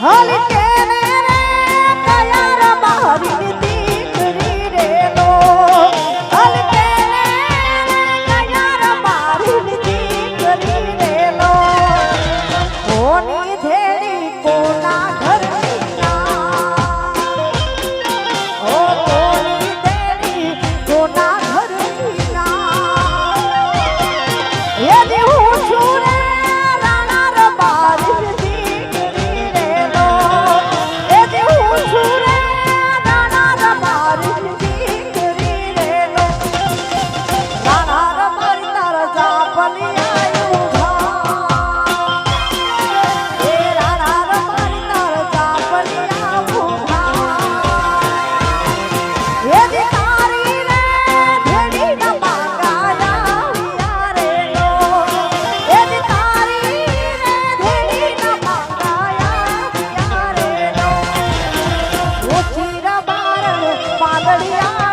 હાલી કેને રે કયાર મારી દીકરી રે લો હાલી કેને રે કયાર મારી દીકરી રે લો કોની ધેડી કોના ઘરની ના ઓ કોની ધેડી કોના ઘરની ના એ દેવું છું રે રાણા ર મારી દીકરી રે લો એ દેવું છું રે રાણા ર મારી દીકરી રે લો રાણા ર મારી તાર જાપલી આયું ભા એ રાણા ર મારી તાર જાપલી આવું ભા એ દી તારી રે ધેડી ન માંગાયા રે લો એ દી તારી રે ધેડી ન માંગાયા રે લો ઓછી ર બારણ પાગડિયા